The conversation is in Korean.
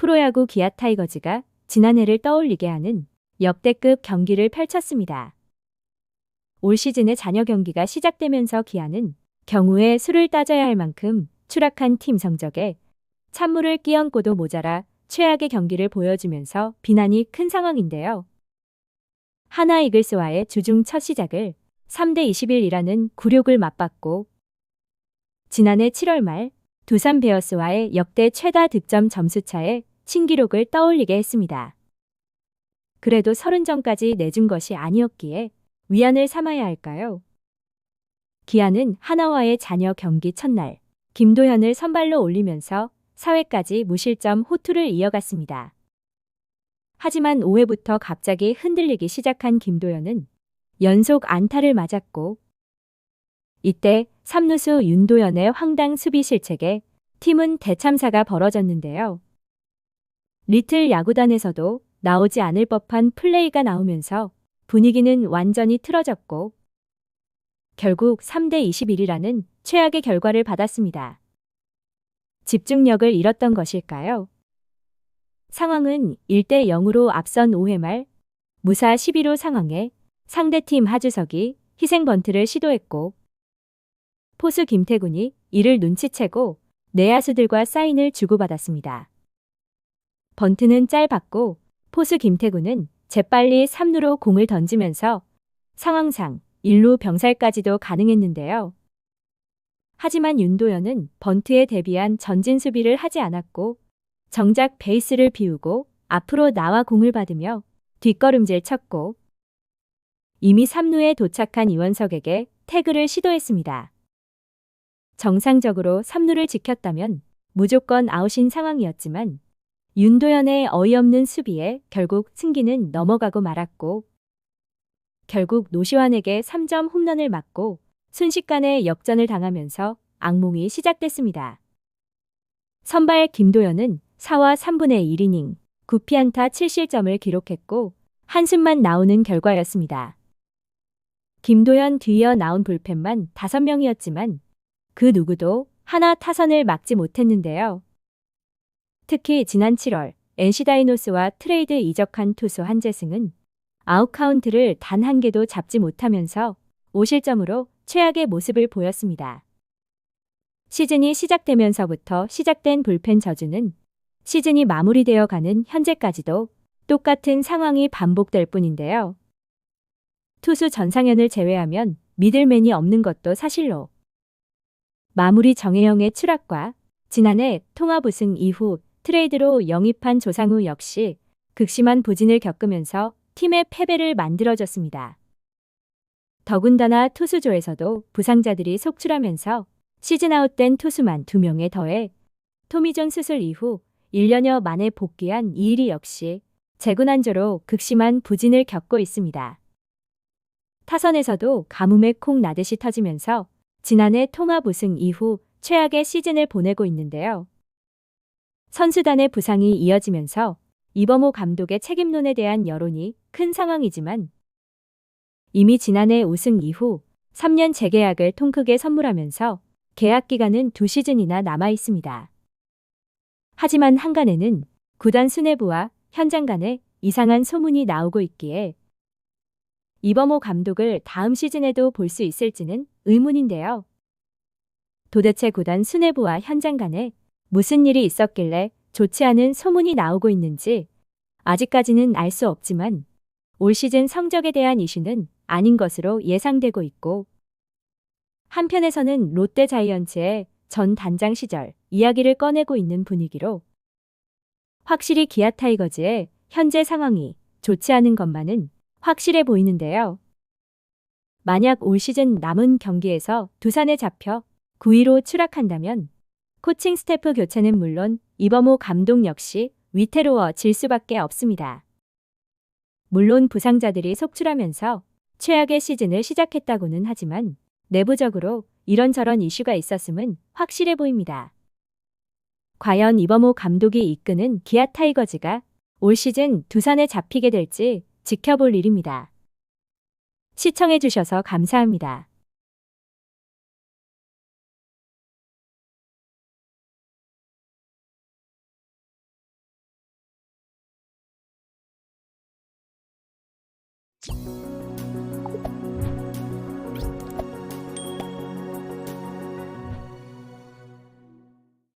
프로야구 기아 타이거즈가 지난해를 떠올리게 하는 역대급 경기를 펼쳤습니다. 올 시즌의 잔여 경기가 시작되면서 기아는 경우의 수를 따져야 할 만큼 추락한 팀 성적에 찬물을 끼얹고도 모자라 최악의 경기를 보여주면서 비난이 큰 상황인데요. 하나 이글스와의 주중 첫 시작을 3대 21이라는 굴욕을 맛봤고, 지난해 7월 말 두산 베어스와의 역대 최다 득점 점수차에 신기록을 떠올리게 했습니다. 그래도 30점까지 내준 것이 아니었기에 위안을 삼아야 할까요? 기아는 하나와의 잔여 경기 첫날 김도현을 선발로 올리면서 4회까지 무실점 호투를 이어갔습니다. 하지만 5회부터 갑자기 흔들리기 시작한 김도현은 연속 안타를 맞았고, 이때 3루수 윤도현의 황당 수비 실책에 팀은 대참사가 벌어졌는데요. 리틀 야구단에서도 나오지 않을 법한 플레이가 나오면서 분위기는 완전히 틀어졌고, 결국 3대 21이라는 최악의 결과를 받았습니다. 집중력을 잃었던 것일까요? 상황은 1대 0으로 앞선 5회 말 무사 11호 상황에 상대팀 하주석이 희생 번트를 시도했고, 포수 김태군이 이를 눈치채고 내야수들과 사인을 주고받았습니다. 번트는 짧았고 포수 김태군은 재빨리 3루로 공을 던지면서 상황상 1루 병살까지도 가능했는데요. 하지만 윤도현은 번트에 대비한 전진 수비를 하지 않았고 정작 베이스를 비우고 앞으로 나와 공을 받으며 뒷걸음질 쳤고, 이미 3루에 도착한 이원석에게 태그를 시도했습니다. 정상적으로 3루를 지켰다면 무조건 아웃인 상황이었지만 윤도현의 어이없는 수비에 결국 승기는 넘어가고 말았고, 결국 노시환에게 3점 홈런을 맞고 순식간에 역전을 당하면서 악몽이 시작됐습니다. 선발 김도현은 4와 3분의 1이닝 9피안타 7실점을 기록했고 한숨만 나오는 결과였습니다. 김도현 뒤이어 나온 불펜만 5명이었지만 그 누구도 하나 타선을 막지 못했는데요. 특히 지난 7월 NC 다이노스와 트레이드 이적한 투수 한재승은 아웃카운트를 단 한 개도 잡지 못하면서 5실점으로 최악의 모습을 보였습니다. 시즌이 시작되면서부터 시작된 불펜 저주는 시즌이 마무리되어 가는 현재까지도 똑같은 상황이 반복될 뿐인데요. 투수 전상현을 제외하면 미들맨이 없는 것도 사실로, 마무리 정혜영의 추락과 지난해 통합 우승 이후 트레이드로 영입한 조상우 역시 극심한 부진을 겪으면서 팀의 패배를 만들어줬습니다. 더군다나 투수조에서도 부상자들이 속출하면서 시즌 아웃된 투수만 2명에 더해 토미존 수술 이후 1년여 만에 복귀한 이일이 역시 재군안조로 극심한 부진을 겪고 있습니다. 타선에서도 가뭄에 콩 나듯이 터지면서 지난해 통합 우승 이후 최악의 시즌을 보내고 있는데요. 선수단의 부상이 이어지면서 이범호 감독의 책임론에 대한 여론이 큰 상황이지만, 이미 지난해 우승 이후 3년 재계약을 통 크게 선물하면서 계약 기간은 2시즌이나 남아 있습니다. 하지만 한간에는 구단 수뇌부와 현장 간에 이상한 소문이 나오고 있기에 이범호 감독을 다음 시즌에도 볼 수 있을지는 의문인데요. 도대체 구단 수뇌부와 현장 간에 무슨 일이 있었길래 좋지 않은 소문이 나오고 있는지 아직까지는 알 수 없지만 올 시즌 성적에 대한 이슈는 아닌 것으로 예상되고 있고, 한편에서는 롯데 자이언츠의 전 단장 시절 이야기를 꺼내고 있는 분위기로 확실히 기아 타이거즈의 현재 상황이 좋지 않은 것만은 확실해 보이는데요. 만약 올 시즌 남은 경기에서 두산에 잡혀 9위로 추락한다면 코칭 스태프 교체는 물론 이범호 감독 역시 위태로워질 수밖에 없습니다. 물론 부상자들이 속출하면서 최악의 시즌을 시작했다고는 하지만 내부적으로 이런저런 이슈가 있었음은 확실해 보입니다. 과연 이범호 감독이 이끄는 기아 타이거즈가 올 시즌 두산에 잡히게 될지 지켜볼 일입니다. 시청해주셔서 감사합니다.